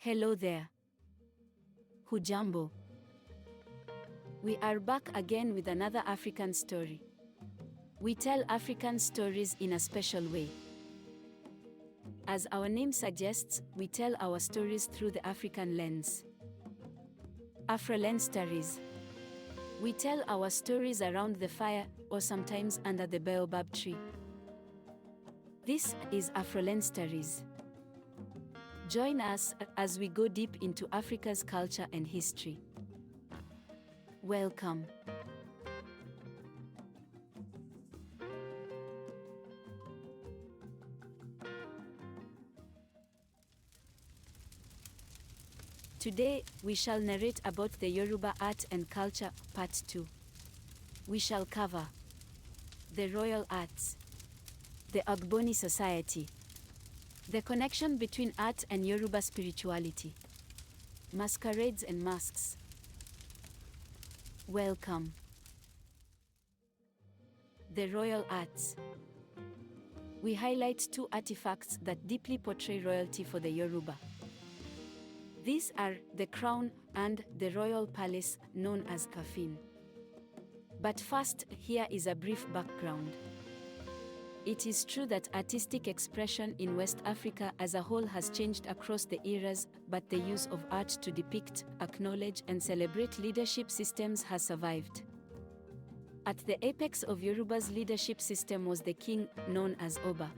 Hello there. Hujambo. We are back again with another African story. We tell African stories in a special way. As our name suggests, we tell our stories through the African lens. Afro-lens stories. We tell our stories around the fire, or sometimes under the baobab tree. This is Afro-lens stories. Join us as we go deep into Africa's culture and history. Welcome. Today, we shall narrate about the Yoruba Art and Culture, Part 2. We shall cover the Royal Arts, the Ogboni Society, the connection between art and Yoruba spirituality, Masquerades and Masks. Welcome. The Royal Arts. We highlight two artifacts that deeply portray royalty for the Yoruba. These are the crown and the royal palace, known as Kafin. But first, here is a brief background. It is true that artistic expression in West Africa as a whole has changed across the eras, but the use of art to depict, acknowledge, and celebrate leadership systems has survived. At the apex of Yoruba's leadership system was the king, known as Oba.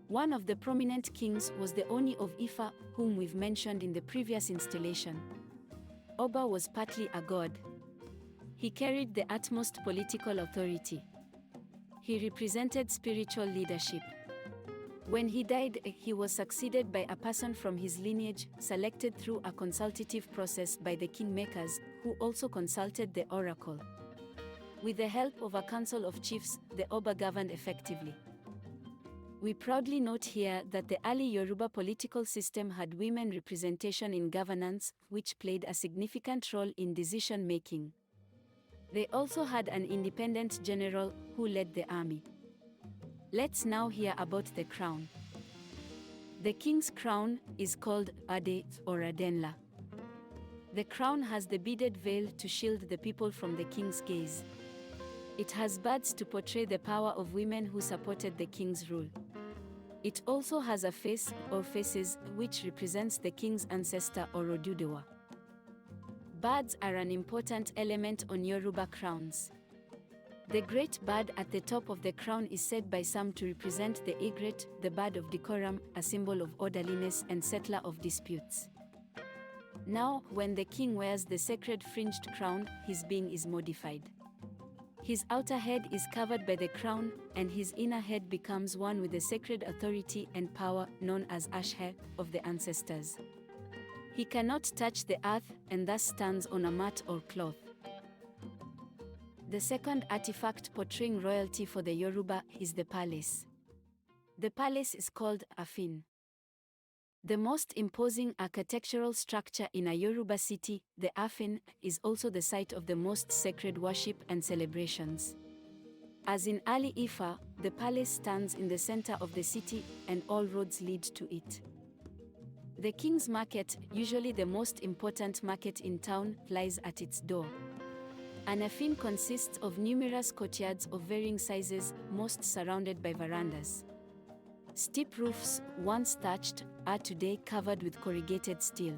One of the prominent kings was the Oni of Ifa, whom we've mentioned in the previous installation. Oba was partly a god. He carried the utmost political authority. He represented spiritual leadership. When he died, he was succeeded by a person from his lineage, selected through a consultative process by the kingmakers, who also consulted the oracle. With the help of a council of chiefs, the Oba governed effectively. We proudly note here that the early Yoruba political system had women representation in governance, which played a significant role in decision-making. They also had an independent general, who led the army. Let's now hear about the crown. The king's crown is called Ade or Adenla. The crown has the beaded veil to shield the people from the king's gaze. It has birds to portray the power of women who supported the king's rule. It also has a face, or faces, which represents the king's ancestor or Oduduwa. Birds are an important element on Yoruba crowns. The great bird at the top of the crown is said by some to represent the egret, the bird of decorum, a symbol of orderliness and settler of disputes. Now, when the king wears the sacred fringed crown, his being is modified. His outer head is covered by the crown, and his inner head becomes one with the sacred authority and power known as Ashhe, of the ancestors. He cannot touch the earth and thus stands on a mat or cloth. The second artifact portraying royalty for the Yoruba is the palace. The palace is called Afin. The most imposing architectural structure in a Yoruba city, the Afin, is also the site of the most sacred worship and celebrations. As in early Ifa, the palace stands in the center of the city, and all roads lead to it. The King's Market, usually the most important market in town, lies at its door. An Afin consists of numerous courtyards of varying sizes, most surrounded by verandas. Steep roofs, once thatched, are today covered with corrugated steel.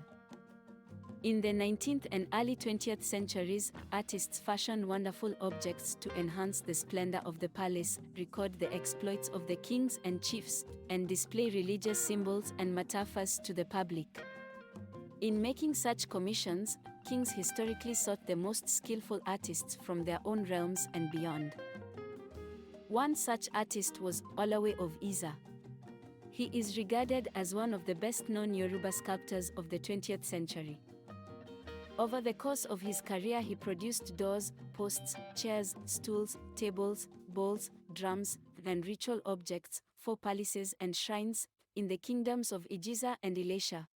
In the 19th and early 20th centuries, artists fashioned wonderful objects to enhance the splendor of the palace, record the exploits of the kings and chiefs, and display religious symbols and metaphors to the public. In making such commissions, kings historically sought the most skillful artists from their own realms and beyond. One such artist was Olawe of Iza. He is regarded as one of the best-known Yoruba sculptors of the 20th century. Over the course of his career, he produced doors, posts, chairs, stools, tables, bowls, drums, and ritual objects for palaces and shrines in the kingdoms of Ijiza and Ilesha.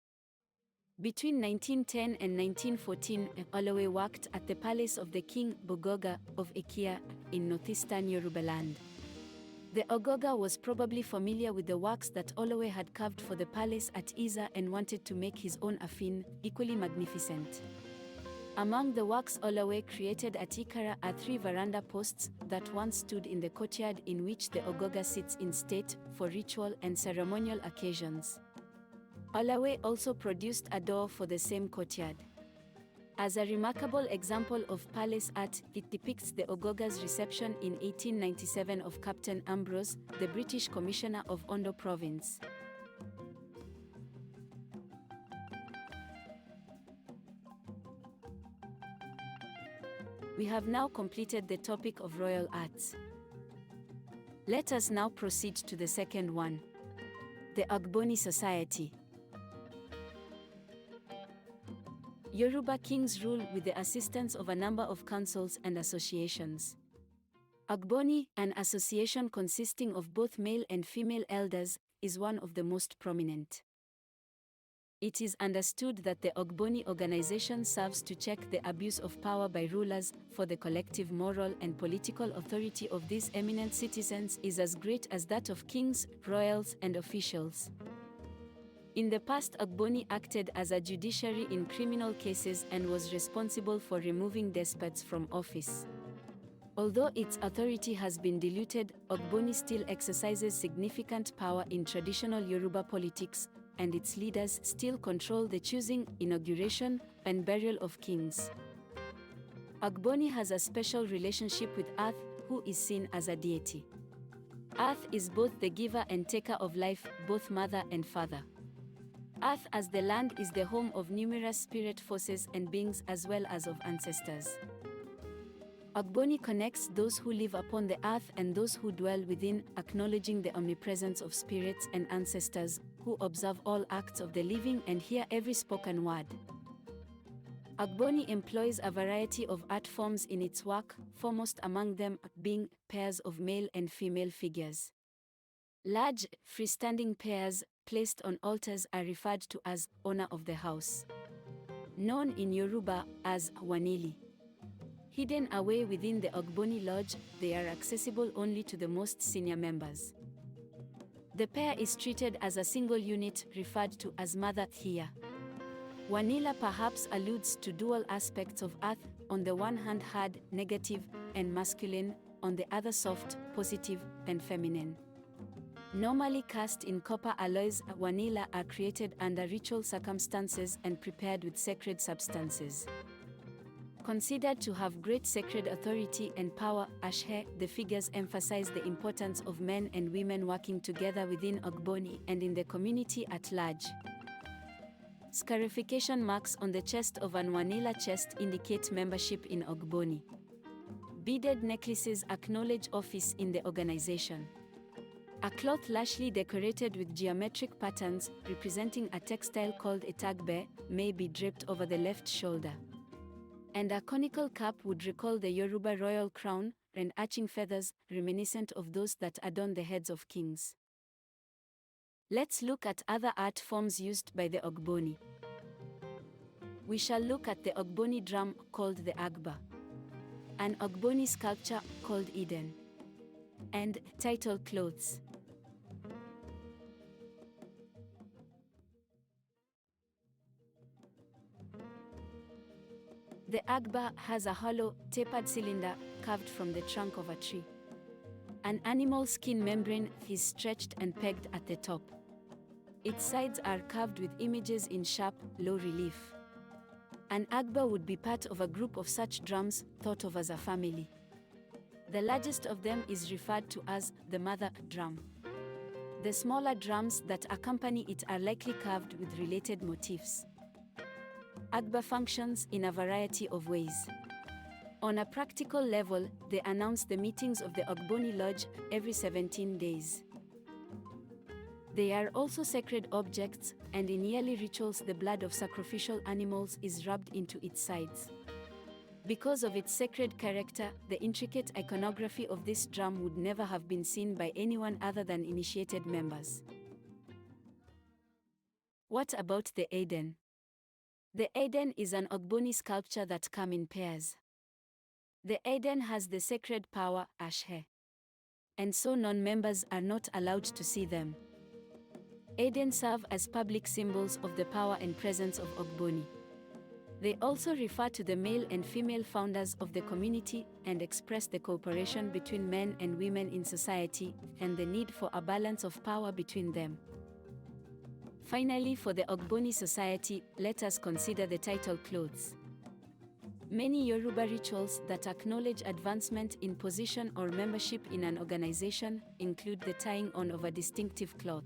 Between 1910 and 1914, Olawe worked at the palace of the king Bogoga of Ikia in northeastern Yorubaland. The Ogoga was probably familiar with the works that Olowe had carved for the palace at Iza and wanted to make his own Afin, equally magnificent. Among the works Olowe created at Ikara are 3 veranda posts that once stood in the courtyard in which the Ogoga sits in state for ritual and ceremonial occasions. Olowe also produced a door for the same courtyard. As a remarkable example of palace art, it depicts the Ogoga's reception in 1897 of Captain Ambrose, the British Commissioner of Ondo Province. We have now completed the topic of royal arts. Let us now proceed to the second one, the Ogboni Society. Yoruba kings rule with the assistance of a number of councils and associations. Ogboni, an association consisting of both male and female elders, is one of the most prominent. It is understood that the Ogboni organization serves to check the abuse of power by rulers, for the collective moral and political authority of these eminent citizens is as great as that of kings, royals, and officials. In the past, Ogboni acted as a judiciary in criminal cases and was responsible for removing despots from office. Although its authority has been diluted, Ogboni still exercises significant power in traditional Yoruba politics, and its leaders still control the choosing, inauguration, and burial of kings. Ogboni has a special relationship with Earth, who is seen as a deity. Earth is both the giver and taker of life, both mother and father. Earth as the land is the home of numerous spirit forces and beings as well as of ancestors. Ogboni connects those who live upon the earth and those who dwell within, acknowledging the omnipresence of spirits and ancestors, who observe all acts of the living and hear every spoken word. Ogboni employs a variety of art forms in its work, foremost among them being pairs of male and female figures. Large, freestanding pairs, placed on altars are referred to as owner of the house. Known in Yoruba as wanili. Hidden away within the Ogboni lodge, they are accessible only to the most senior members. The pair is treated as a single unit, referred to as mother here. Wanila perhaps alludes to dual aspects of earth, on the one hand hard, negative, and masculine, on the other soft, positive, and feminine. Normally cast in copper alloys, wanila are created under ritual circumstances and prepared with sacred substances. Considered to have great sacred authority and power, Ashhe, the figures emphasize the importance of men and women working together within Ogboni and in the community at large. Scarification marks on the chest of an wanila chest indicate membership in Ogboni. Beaded necklaces acknowledge office in the organization. A cloth largely decorated with geometric patterns, representing a textile called a tagbe, may be draped over the left shoulder. And a conical cap would recall the Yoruba royal crown, and arching feathers, reminiscent of those that adorn the heads of kings. Let's look at other art forms used by the Ogboni. We shall look at the Ogboni drum, called the Agba, an Ogboni sculpture, called Eden, and title clothes. The Agba has a hollow, tapered cylinder carved from the trunk of a tree. An animal skin membrane is stretched and pegged at the top. Its sides are carved with images in sharp, low relief. An Agba would be part of a group of such drums, thought of as a family. The largest of them is referred to as the mother drum. The smaller drums that accompany it are likely carved with related motifs. Agba functions in a variety of ways. On a practical level, they announce the meetings of the Ogboni Lodge every 17 days. They are also sacred objects, and in yearly rituals the blood of sacrificial animals is rubbed into its sides. Because of its sacred character, the intricate iconography of this drum would never have been seen by anyone other than initiated members. What about the Eden? The Eden is an Ogboni sculpture that come in pairs. The Eden has the sacred power, Ashhe. and so non-members are not allowed to see them. Eden serve as public symbols of the power and presence of Ogboni. They also refer to the male and female founders of the community and express the cooperation between men and women in society and the need for a balance of power between them. Finally, for the Ogboni Society, let us consider the title clothes. Many Yoruba rituals that acknowledge advancement in position or membership in an organization include the tying on of a distinctive cloth.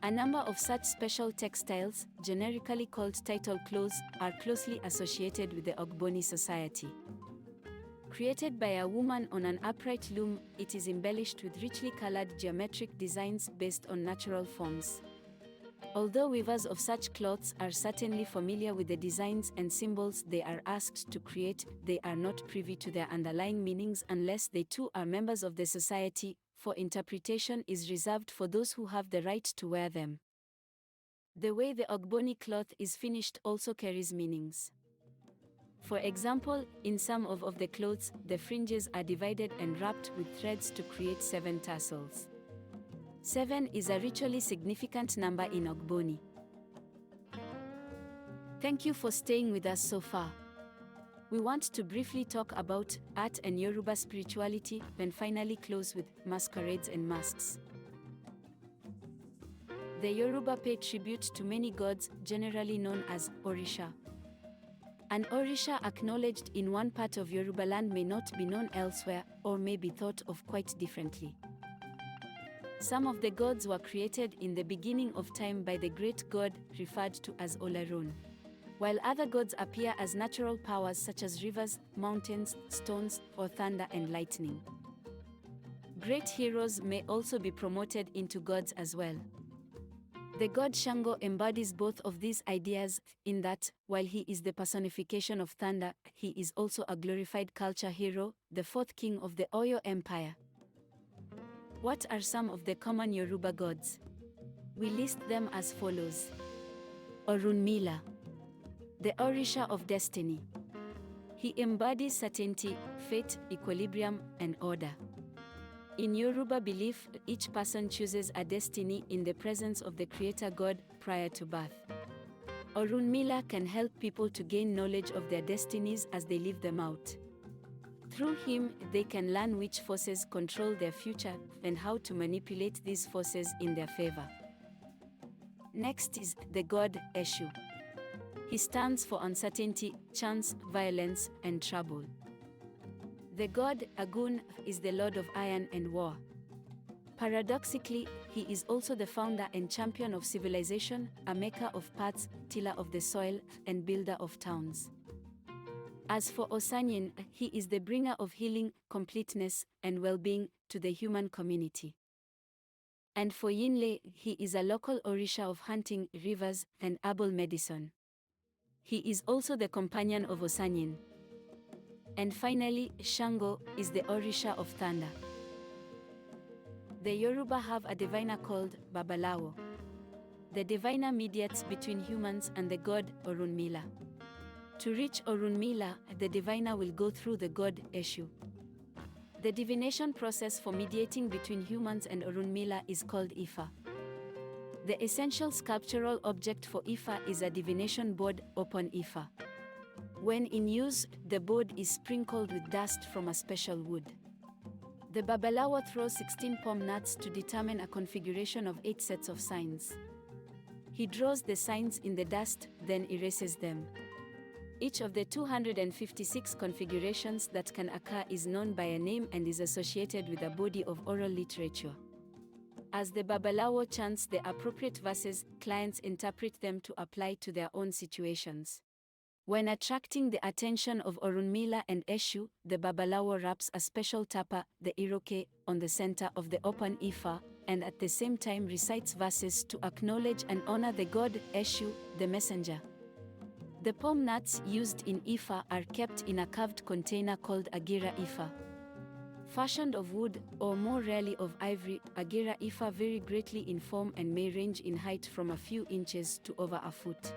A number of such special textiles, generically called title clothes, are closely associated with the Ogboni Society. Created by a woman on an upright loom, it is embellished with richly colored geometric designs based on natural forms. Although weavers of such cloths are certainly familiar with the designs and symbols they are asked to create, they are not privy to their underlying meanings unless they too are members of the society, for interpretation is reserved for those who have the right to wear them. The way the Ogboni cloth is finished also carries meanings. For example, in some of the clothes, the fringes are divided and wrapped with threads to create 7 tassels. 7 is a ritually significant number in Ogboni. Thank you for staying with us so far. We want to briefly talk about art and Yoruba spirituality, and finally close with Masquerades and Masks. The Yoruba pay tribute to many gods, generally known as Orisha. An Orisha acknowledged in one part of Yoruba land may not be known elsewhere, or may be thought of quite differently. Some of the gods were created in the beginning of time by the great god, referred to as Olarun, while other gods appear as natural powers such as rivers, mountains, stones, or thunder and lightning. Great heroes may also be promoted into gods as well. The god Shango embodies both of these ideas, in that, while he is the personification of thunder, he is also a glorified culture hero, the 4th king of the Oyo Empire. What are some of the common Yoruba gods? We list them as follows. Orunmila, the Orisha of destiny. He embodies certainty, fate, equilibrium, and order. In Yoruba belief, each person chooses a destiny in the presence of the creator god prior to birth. Orunmila can help people to gain knowledge of their destinies as they live them out. Through him, they can learn which forces control their future and how to manipulate these forces in their favor. Next is the god Eshu. He stands for uncertainty, chance, violence, and trouble. The god Agun is the lord of iron and war. Paradoxically, he is also the founder and champion of civilization, a maker of paths, tiller of the soil, and builder of towns. As for Osanyin, he is the bringer of healing, completeness, and well-being to the human community. And for Yinle, he is a local Orisha of hunting, rivers, and herbal medicine. He is also the companion of Osanyin. And finally, Shango is the Orisha of thunder. The Yoruba have a diviner called Babalawo. The diviner mediates between humans and the god Orunmila. To reach Orunmila, the diviner will go through the god Eshu. The divination process for mediating between humans and Orunmila is called Ifa. The essential sculptural object for Ifa is a divination board upon Ifa. When in use, the board is sprinkled with dust from a special wood. The Babalawo throws 16 palm nuts to determine a configuration of 8 sets of signs. He draws the signs in the dust, then erases them. Each of the 256 configurations that can occur is known by a name and is associated with a body of oral literature. As the Babalawo chants the appropriate verses, clients interpret them to apply to their own situations. When attracting the attention of Orunmila and Eshu, the Babalawo wraps a special tapa, the Iroke, on the center of the open Ifa, and at the same time recites verses to acknowledge and honor the god Eshu, the messenger. The palm nuts used in Ifa are kept in a carved container called Agira Ifa. Fashioned of wood, or more rarely of ivory, Agira Ifa vary greatly in form and may range in height from a few inches to over a foot.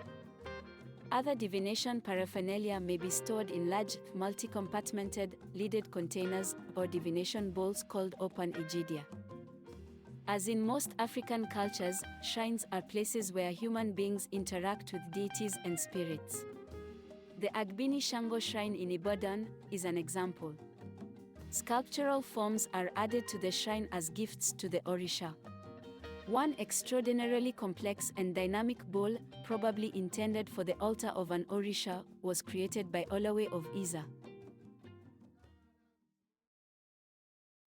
Other divination paraphernalia may be stored in large, multi-compartmented, lidded containers or divination bowls called open egidia. As in most African cultures, shrines are places where human beings interact with deities and spirits. The Ogboni Shango shrine in Ibadan is an example. Sculptural forms are added to the shrine as gifts to the Orisha. One extraordinarily complex and dynamic bowl, probably intended for the altar of an Orisha, was created by Olawe of Iza.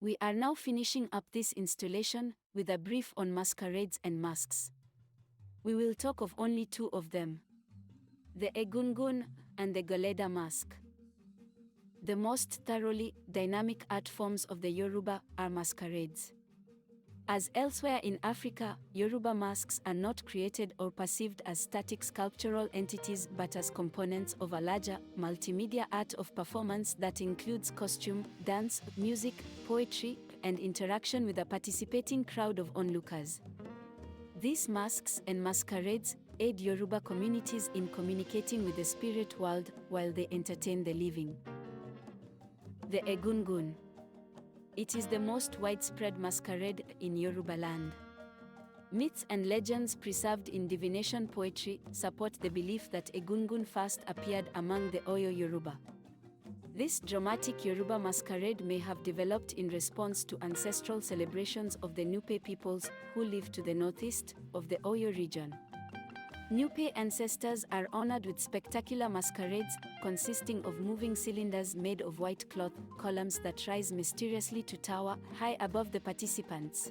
We are now finishing up this installation with a brief on masquerades and masks. We will talk of only two of them: the Egungun and the Goleda mask. The most thoroughly dynamic art forms of the Yoruba are masquerades. As elsewhere in Africa, Yoruba masks are not created or perceived as static sculptural entities but as components of a larger, multimedia art of performance that includes costume, dance, music, poetry, and interaction with a participating crowd of onlookers. These masks and masquerades aid Yoruba communities in communicating with the spirit world while they entertain the living. The Egungun. It is the most widespread masquerade in Yoruba land. Myths and legends preserved in divination poetry support the belief that Egungun first appeared among the Oyo Yoruba. This dramatic Yoruba masquerade may have developed in response to ancestral celebrations of the Nupe peoples who live to the northeast of the Oyo region. Nupe ancestors are honored with spectacular masquerades consisting of moving cylinders made of white cloth, columns that rise mysteriously to tower high above the participants.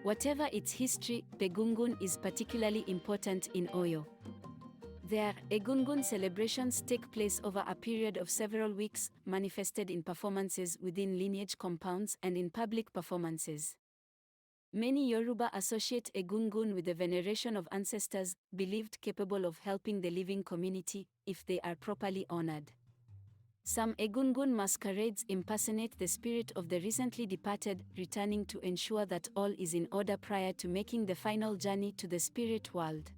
Whatever its history, Egungun is particularly important in Oyo. Their Egungun celebrations take place over a period of several weeks, manifested in performances within lineage compounds and in public performances. Many Yoruba associate Egungun with the veneration of ancestors, believed capable of helping the living community, if they are properly honored. Some Egungun masquerades impersonate the spirit of the recently departed, returning to ensure that all is in order prior to making the final journey to the spirit world.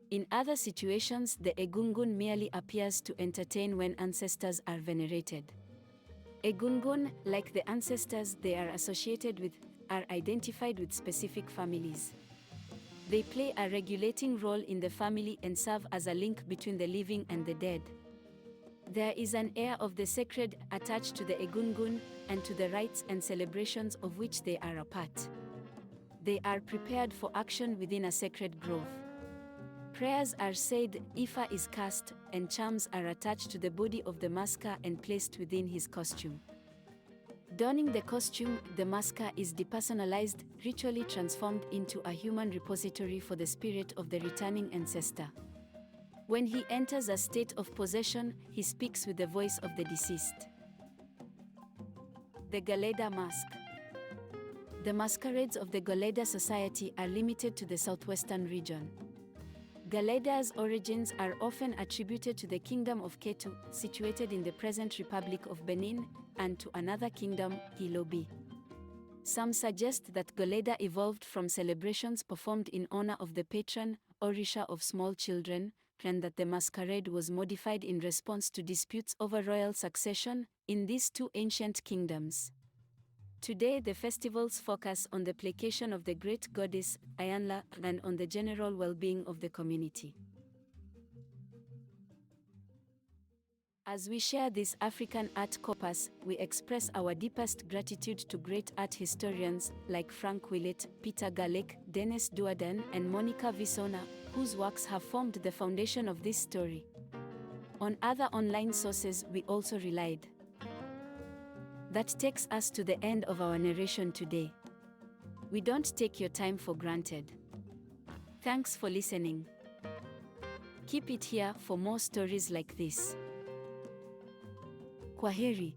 In other situations, the Egungun merely appears to entertain when ancestors are venerated. Egungun, like the ancestors they are associated with, are identified with specific families. They play a regulating role in the family and serve as a link between the living and the dead. There is an air of the sacred attached to the Egungun and to the rites and celebrations of which they are a part. They are prepared for action within a sacred grove. Prayers are said, Ifa is cast, and charms are attached to the body of the masker and placed within his costume. Donning the costume, the masker is depersonalized, ritually transformed into a human repository for the spirit of the returning ancestor. When he enters a state of possession, he speaks with the voice of the deceased. The Goleda mask. The masquerades of the Yoruba Society are limited to the southwestern region. Goleda's origins are often attributed to the kingdom of Ketu, situated in the present Republic of Benin, and to another kingdom, Ilobi. Some suggest that Goleda evolved from celebrations performed in honor of the patron, Orisha of small children, and that the masquerade was modified in response to disputes over royal succession in these two ancient kingdoms. Today the festivals focus on the placation of the great goddess, Ayanla, and on the general well-being of the community. As we share this African art corpus, we express our deepest gratitude to great art historians like Frank Willett, Peter Galek, Dennis Duadan, and Monica Visona, whose works have formed the foundation of this story. On other online sources we also relied. That takes us to the end of our narration today. We don't take your time for granted. Thanks for listening. Keep it here for more stories like this. Kwaheri.